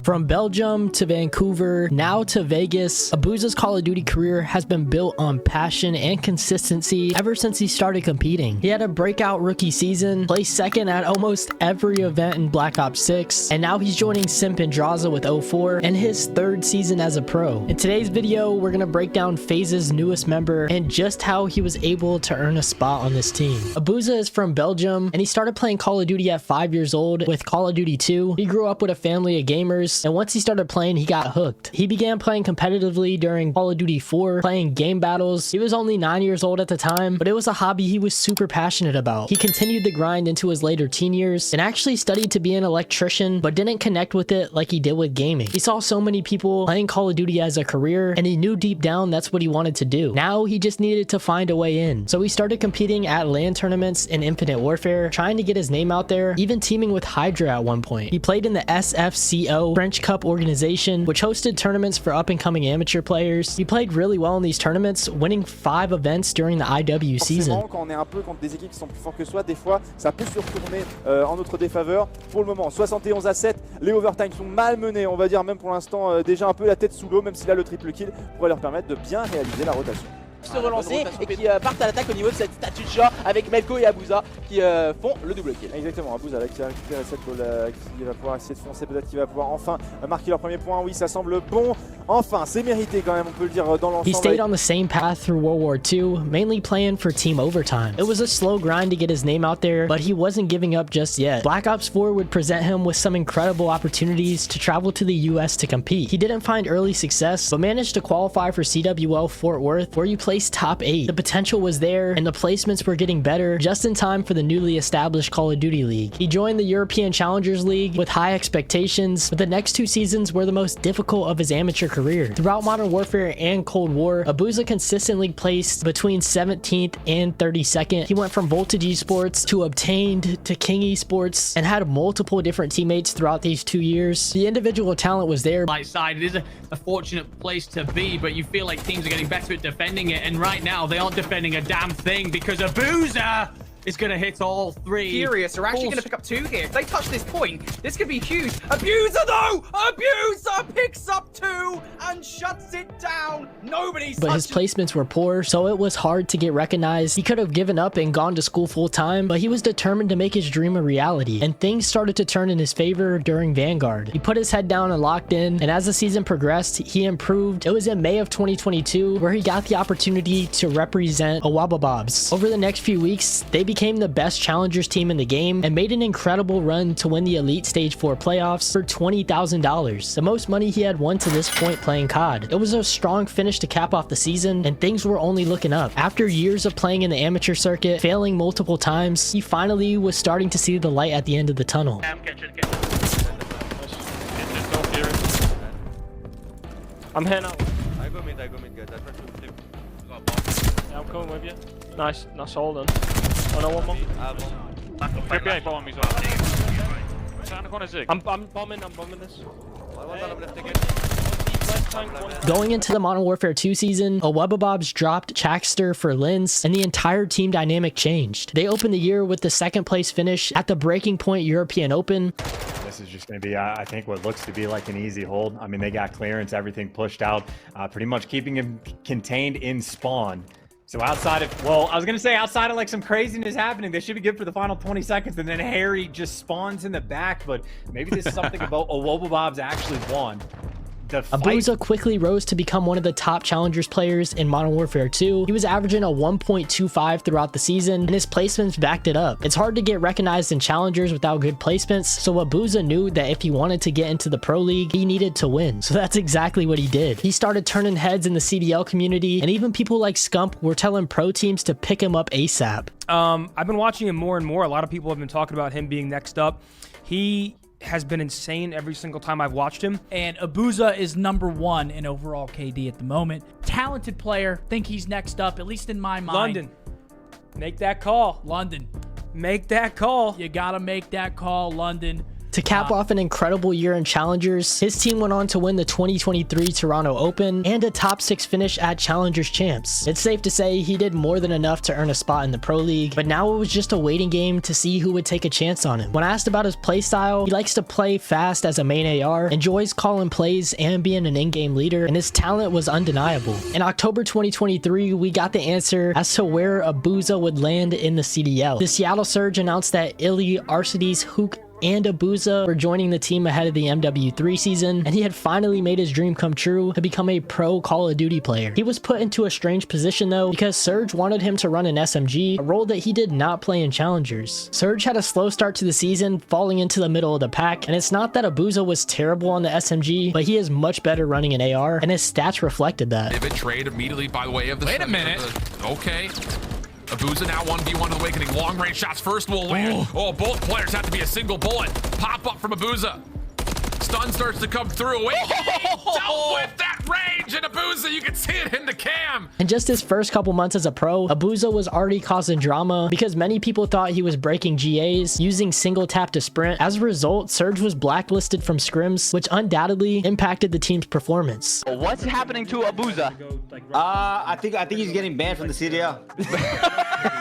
From Belgium to Vancouver, now to Vegas, Abuzah's Call of Duty career has been built on passion and consistency ever since he started competing. He had a breakout rookie season, placed second at almost every event in Black Ops 6, and now he's joining Simp and Draza with 04 and his third season as a pro. In today's video, we're going to break down FaZe's newest member and just how he was able to earn a spot on this team. Abuzah is from Belgium, and he started playing Call of Duty at 5 years old with Call of Duty 2. He grew up with a family of gamers, and once he started playing, he got hooked. He began playing competitively during Call of Duty 4, playing game battles. He was only 9 years old at the time, but it was a hobby he was super passionate about. He continued the grind into his later teen years and actually studied to be an electrician, but didn't connect with it like he did with gaming. He saw so many people playing Call of Duty as a career, and he knew deep down that's what he wanted to do. Now he just needed to find a way in. So he started competing at LAN tournaments in Infinite Warfare, trying to get his name out there, even teaming with Hydra at one point. He played in the SFCO French Cup organization, which hosted tournaments for up-and-coming amateur players. He played really well in these tournaments, winning 5 events during the IW season. Quand on est un peu contre des équipes qui sont plus fortes que soi, des fois ça peut se retourner en notre défaveur. Pour le moment, 71-7, les overtime sont mal menés, on va dire même pour l'instant déjà un peu la tête sous l'eau, même si là le triple kill pourrait leur permettre de bien réaliser la rotation. Se relancer et qui partent à l'attaque au niveau de cette statue de chat avec Melko et Abuzah qui font le double kill. Exactement, Abuzah là qui a récupéré cette balle, qui va pouvoir essayer de foncer, peut-être qu'il va pouvoir enfin marquer leur premier point. Oui, ça semble bon. Enfin, c'est mérité quand même, on peut le dire dans l'ensemble. He stayed on the same path through World War II, mainly playing for team overtime. It was a slow grind to get his name out there, but he wasn't giving up just yet. Black Ops 4 would present him with some incredible opportunities to travel to the US to compete. He didn't find early success, but managed to qualify for CDL Fort Worth, where he placed top 8. The potential was there, and the placements were getting better just in time for the newly established Call of Duty League. He joined the European Challengers League with high expectations, but the next 2 seasons were the most difficult of his amateur career. Throughout Modern Warfare and Cold War, Abuzah consistently placed between 17th and 32nd. He went from Voltage Esports to Obtained to King Esports and had multiple different teammates throughout these 2 years. The individual talent was there. Light side, it is a fortunate place to be, but you feel like teams are getting better at defending it, and right now they aren't defending a damn thing because Abuzah is going to hit all 3. Furious, they're actually going to pick up 2 here. If they touch this point, this could be huge. Abuzah though! Abuzah picks up 2 and shuts it down. Nobody's But his placements were poor, so it was hard to get recognized. He could have given up and gone to school full time, but he was determined to make his dream a reality, and things started to turn in his favor during Vanguard. He put his head down and locked in, and as the season progressed, he improved. It was in May of 2022 where he got the opportunity to represent Awabababs. Over the next few weeks, they became the best challengers team in the game and made an incredible run to win the Elite Stage 4 playoffs for $20,000, the most money he had won to this point playing COD. It was a strong finish to cap off the season, and things were only looking up. After years of playing in the amateur circuit, failing multiple times, he finally was starting to see the light at the end of the tunnel. I'm heading out. I go mid, guys. I try to flip. Yeah, I'm coming with you. Nice hold on. Oh no, one more. Flip behind, bomb as well. I'm bombing this. Going into the Modern Warfare 2 season, Awabababs dropped Chaxter for Linz, and the entire team dynamic changed. They opened the year with the 2nd place finish at the Breaking Point European Open. This is just going to be, I think, what looks to be like an easy hold. I mean, they got clearance, everything pushed out, pretty much keeping him contained in spawn. So outside of, well, I was going to say outside of like some craziness happening, they should be good for the final 20 seconds. And then Harry just spawns in the back. But maybe this is something about Awabababs actually won. Abuzah quickly rose to become one of the top challengers players in Modern Warfare 2. He was averaging a 1.25 throughout the season, and his placements backed it up. It's hard to get recognized in challengers without good placements, so Abuzah knew that if he wanted to get into the Pro League, he needed to win. So that's exactly what he did. He started turning heads in the CDL community, and even people like Scump were telling pro teams to pick him up ASAP. I've been watching him more and more. A lot of people have been talking about him being next up. He has been insane every single time I've watched him. And Abuzah is #1 in overall KD at the moment. Talented player. Think he's next up, at least in my mind. London. Make that call. London. Make that call. You gotta make that call, London. To cap off an incredible year in Challengers, his team went on to win the 2023 Toronto Open and a top 6 finish at Challengers Champs. It's safe to say he did more than enough to earn a spot in the Pro League, but now it was just a waiting game to see who would take a chance on him. When asked about his playstyle, he likes to play fast as a main AR, enjoys calling plays and being an in-game leader, and his talent was undeniable. In October 2023, we got the answer as to where Abuzah would land in the CDL. The Seattle Surge announced that Illy, Arcides, Hook, and Abuzah were joining the team ahead of the MW3 season, and he had finally made his dream come true to become a pro Call of Duty player. He was put into a strange position though, because Surge wanted him to run an SMG, a role that he did not play in Challengers. Surge had a slow start to the season, falling into the middle of the pack, and it's not that Abuzah was terrible on the SMG, but he is much better running an AR, and his stats reflected that. Pivot trade immediately by the way of the... Wait a minute. Okay. Abuzah now 1v1 of the Awakening. Long range shots first will land. Oh, both players have to be a single bullet. Pop up from Abuzah. Stun starts to come through. Dealt with that range, and Abuzah, you can see it in the cam. In just his first couple months as a pro, Abuzah was already causing drama because many people thought he was breaking GAs, using single tap to sprint. As a result, Surge was blacklisted from scrims, which undoubtedly impacted the team's performance. What's happening to Abuzah? I think he's getting banned from the CDL.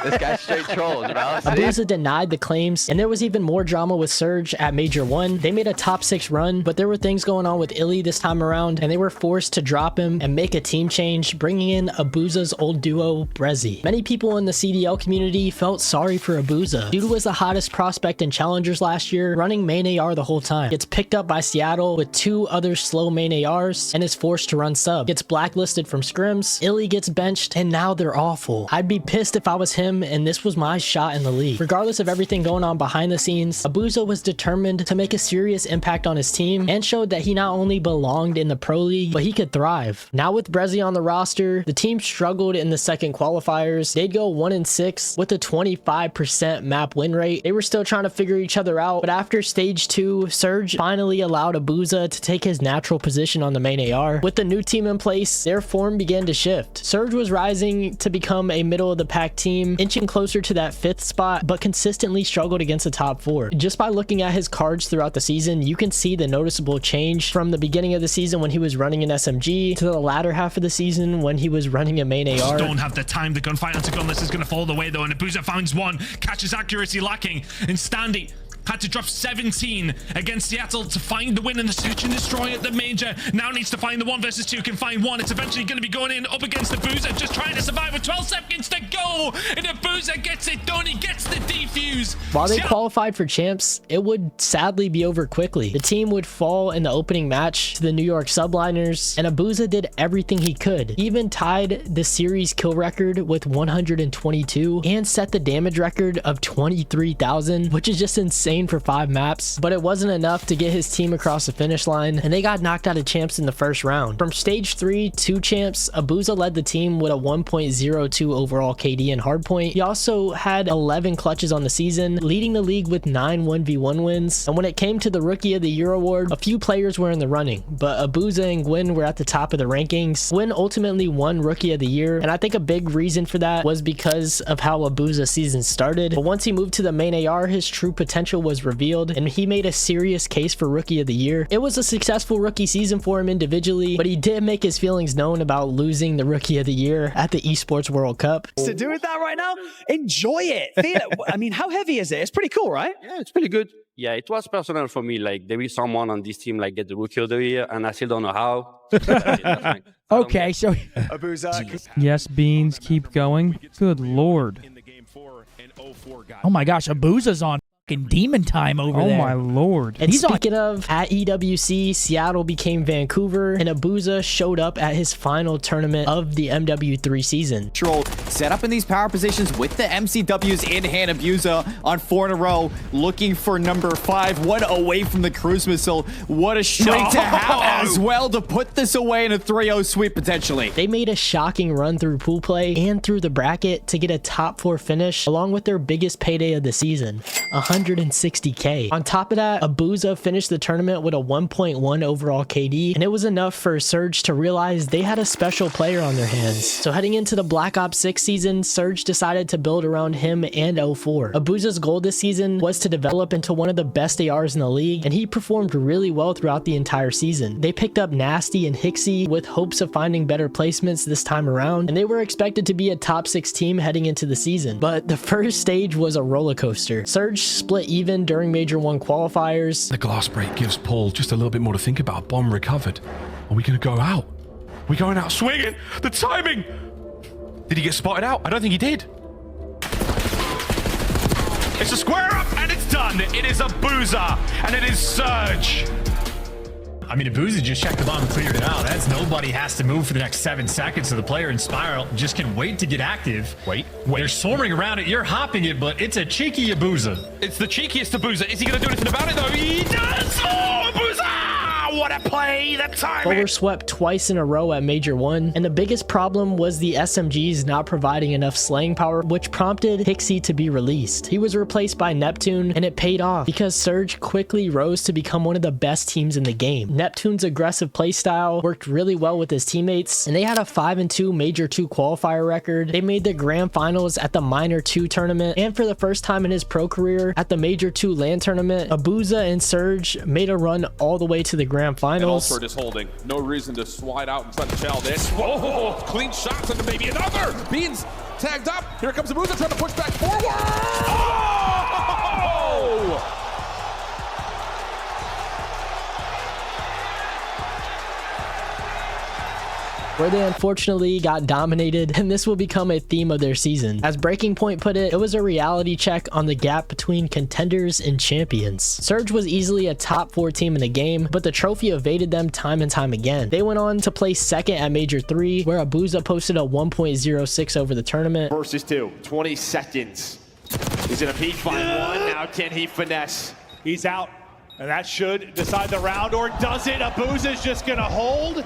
This guy's straight trolls, bro. Abuzah denied the claims, and there was even more drama with Surge at Major 1. They made a top 6 run, but there were things going on with Illy this time around, and they were forced to drop him and make a team change, bringing in Abuzah's old duo, Brezzy. Many people in the CDL community felt sorry for Abuzah. Dude was the hottest prospect in Challengers last year, running main AR the whole time. Gets picked up by Seattle with 2 other slow main ARs and is forced to run sub. Gets blacklisted from scrims, Illy gets benched, and now they're awful. I'd be pissed if I was him and this was my shot in the league. Regardless of everything going on behind the scenes, Abuzah was determined to make a serious impact on his team and showed that he not only belonged in the Pro League, but he could thrive. Now with Brezzy on the roster, the team struggled in the second qualifiers. They'd go 1-6 with a 25% map win rate. They were still trying to figure each other out, but after stage 2, Surge finally allowed Abuzah to take his natural position on the main AR. With the new team in place, their form began to shift. Surge was rising to become a middle of the pack team, inching closer to that 5th spot, but consistently struggled against the top 4. Just by looking at his cards throughout the season, you can see the noticeable change from the beginning of the season when he was running an SMG to the latter half of the season when he was running a main AR. Don't have the time. The gunfight onto gunless is going to fall away though, and Abuzah finds one, catches accuracy lacking, and Standy had to drop 17 against Seattle to find the win in the search and destroy at the major. Now needs to find the 1 versus 2, can find 1. It's eventually going to be going in up against Abuzah, just trying to survive with 12 seconds to go. And Abuzah gets it done. He gets the defuse. While they qualified for champs, it would sadly be over quickly. The team would fall in the opening match to the New York Subliners, and Abuzah did everything he could. He even tied the series kill record with 122 and set the damage record of 23,000, which is just insane for 5 maps, but it wasn't enough to get his team across the finish line, and they got knocked out of champs in the first round. From stage 3 to champs, Abuzah led the team with a 1.02 overall KD in hardpoint. He also had 11 clutches on the season, leading the league with 9 1v1 wins, and when it came to the Rookie of the Year award, a few players were in the running, but Abuzah and Gwyn were at the top of the rankings. Gwyn ultimately won Rookie of the Year, and I think a big reason for that was because of how Abuzah's season started, but once he moved to the main AR, his true potential was revealed, and he made a serious case for Rookie of the Year. It was a successful rookie season for him individually, but he did make his feelings known about losing the Rookie of the Year at the Esports World Cup. To do with that right now, enjoy it. Feel it. I mean, how heavy is it? It's pretty cool, right? Yeah, it's pretty good. Yeah, it was personal for me. Like, there is someone on this team like get the Rookie of the Year, and I still don't know how. Okay, so Abuzah. Yes, Beans, keep going. Good Lord. oh my gosh, Abuzah's on fucking demon time over there. Oh my Lord. And speaking of, at EWC, Seattle became Vancouver, and Abuzah showed up at his final tournament of the MW3 season. Set up in these power positions with the MCWs in hand. Abuzah on 4 in a row, looking for number 5, 1 away from the cruise missile. What a streak to have as well to put this away in a 3-0 sweep potentially. They made a shocking run through pool play and through the bracket to get a top 4 finish, along with their biggest payday of the season, 160k. On top of that, Abuzah finished the tournament with a 1.1 overall KD, and it was enough for Surge to realize they had a special player on their hands. So heading into the Black Ops 6 next season, Surge decided to build around him and 04. Abuzah's goal this season was to develop into one of the best ARs in the league, and he performed really well throughout the entire season. They picked up Nasty and Hixie with hopes of finding better placements this time around, and they were expected to be a top 6 team heading into the season. But the first stage was a roller coaster. Surge split even during Major 1 qualifiers. The glass break gives Paul just a little bit more to think about. Bomb recovered. Are we going to go out? We're going out swinging. The timing. Did he get spotted out? I don't think he did. It's a square up and it's done. It is Abuzah and it is Surge. I mean, Abuzah just checked the bomb and cleared it out. That's nobody has to move for the next 7 seconds, so the player in Spiral just can wait to get active. Wait. They're swarming around it. You're hopping it, but it's a cheeky Abuzah. It's the cheekiest Abuzah. Is he going to do anything about it, though? He does! Oh, Abuzah! What a play! The time! But were swept twice in a row at Major 1, and the biggest problem was the SMGs not providing enough slaying power, which prompted Hixie to be released. He was replaced by Neptune, and it paid off because Surge quickly rose to become one of the best teams in the game. Neptune's aggressive playstyle worked really well with his teammates, and they had a 5-2 Major 2 qualifier record. They made the grand finals at the Minor 2 tournament, and for the first time in his pro career at the Major 2 LAN tournament, Abuzah and Surge made a run all the way to the grand finals. And Alfred is holding. No reason to slide out inside the shell. This. Whoa! Clean shots into maybe another. Beans tagged up. Here comes Abuzah trying to push back forward. Oh! Where they unfortunately got dominated, and this will become a theme of their season. As Breaking Point put it, it was a reality check on the gap between contenders and champions. Surge was easily a top 4 team in the game, but the trophy evaded them time and time again. They went on to place second at Major 3, where Abuzah posted a 1.06 over the tournament. Versus 2, 20 seconds. He's in a peak, find one. Now can he finesse? He's out, and that should decide the round, or does it? Abuzah's just gonna hold.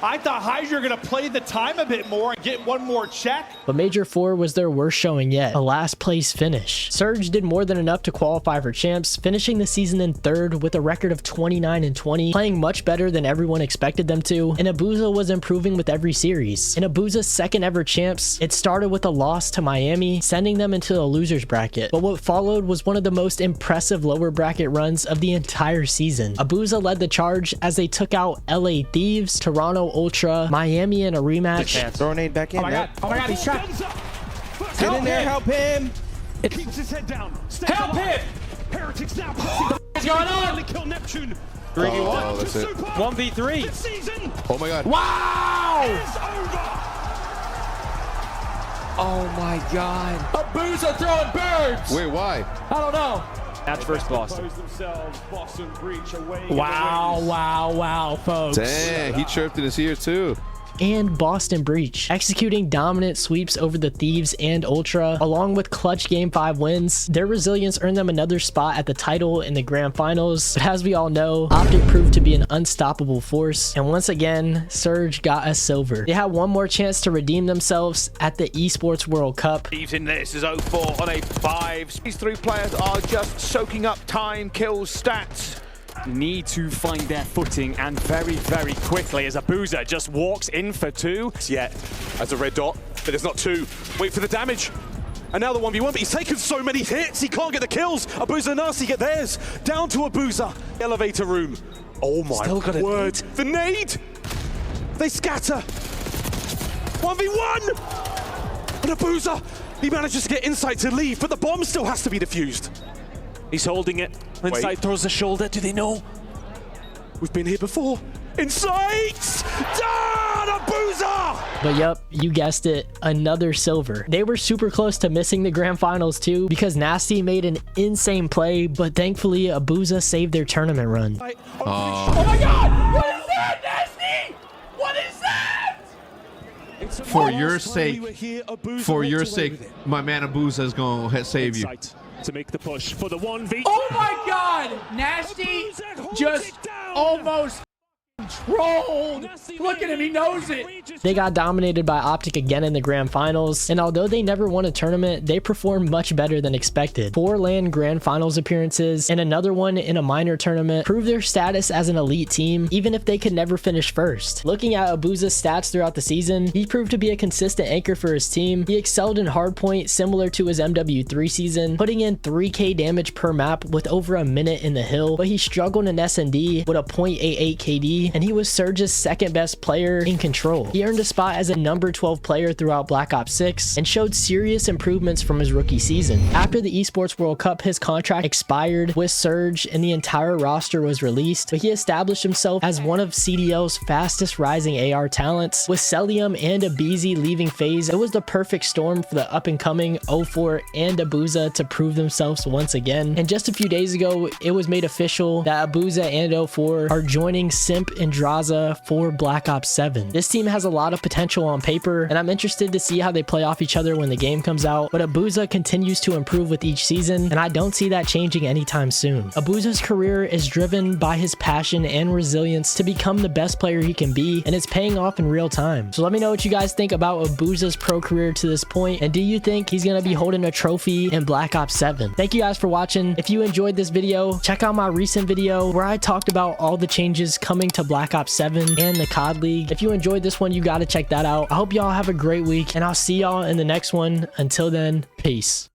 I thought Hydra were going to play the time a bit more and get one more check. But Major 4 was their worst showing yet, a last place finish. Surge did more than enough to qualify for champs, finishing the season in 3rd with a record of 29-20, playing much better than everyone expected them to, and Abuzah was improving with every series. In Abuzah's 2nd ever champs, it started with a loss to Miami, sending them into the losers bracket. But what followed was one of the most impressive lower bracket runs of the entire season. Abuzah led the charge as they took out LA Thieves, Toronto Ultra, Miami in a rematch. Throw a nade back in. Oh my god, he's trapped. Get in there, help him. Keeps his head down. Help him. Heretics now. What's going on? Kill Neptune. 3v1. Oh, that's it. 1v3. Oh my god. Wow! Oh my god. Abuzah throwing birds. Wait, why? I don't know. That's first Boston. Wow, folks. Dang, he chirped in his ear too. And Boston Breach, executing dominant sweeps over the Thieves and Ultra, along with clutch Game 5 wins. Their resilience earned them another spot at the title in the grand finals, but as we all know, Optic proved to be an unstoppable force, and once again, Surge got a silver. They had one more chance to redeem themselves at the Esports World Cup. Thieves in this is 04 on a 5. These 3 players are just soaking up time, kills, stats. Need to find their footing, and very, very quickly, as Abuzah just walks in for 2. Yet, as a red dot, but there's not 2. Wait for the damage. And now the 1v1, but he's taken so many hits, he can't get the kills. Abuzah and Nasty get theirs. Down to Abuzah. Elevator room. Oh my word. The nade! They scatter. 1v1! And Abuzah, he manages to get Insight to leave, but the bomb still has to be defused. He's holding it. Insight throws the shoulder. Do they know? We've been here before. Insight! Down, Abuzah! But yup, you guessed it, another silver. They were super close to missing the grand finals too, because Nasty made an insane play, but thankfully Abuzah saved their tournament run. Oh my god! What is that, Nasty? What is that? For your sake, my man Abuzah is going to save you. To make the push for the 1v. Oh my god! Nasty just almost controlled. Look at him, he knows it. They got dominated by Optic again in the grand finals, and although they never won a tournament, they performed much better than expected. 4 LAN grand finals appearances and another one in a minor tournament proved their status as an elite team, even if they could never finish first. Looking at Abuzah's stats throughout the season, he proved to be a consistent anchor for his team. He excelled in hardpoint similar to his MW3 season, putting in 3k damage per map with over a minute in the hill, but he struggled in S&D with a 0.88 KD, and he was Surge's second best player in control. He earned a spot as a number 12 player throughout Black Ops 6 and showed serious improvements from his rookie season. After the Esports World Cup, his contract expired with Surge and the entire roster was released, but he established himself as one of CDL's fastest rising AR talents. With Celium and Abuzah leaving FaZe, it was the perfect storm for the up-and-coming 04 and Abuzah to prove themselves once again. And just a few days ago, it was made official that Abuzah and 04 are joining Simp and Draza for Black Ops 7. This team has a lot of potential on paper, and I'm interested to see how they play off each other when the game comes out, but Abuzah continues to improve with each season, and I don't see that changing anytime soon. Abuzah's career is driven by his passion and resilience to become the best player he can be, and it's paying off in real time. So let me know what you guys think about Abuzah's pro career to this point, and do you think he's going to be holding a trophy in Black Ops 7? Thank you guys for watching. If you enjoyed this video, check out my recent video where I talked about all the changes coming to Black Ops 7 and the COD League. If you enjoyed this one, you got to check that out. I hope y'all have a great week, and I'll see y'all in the next one. Until then, peace.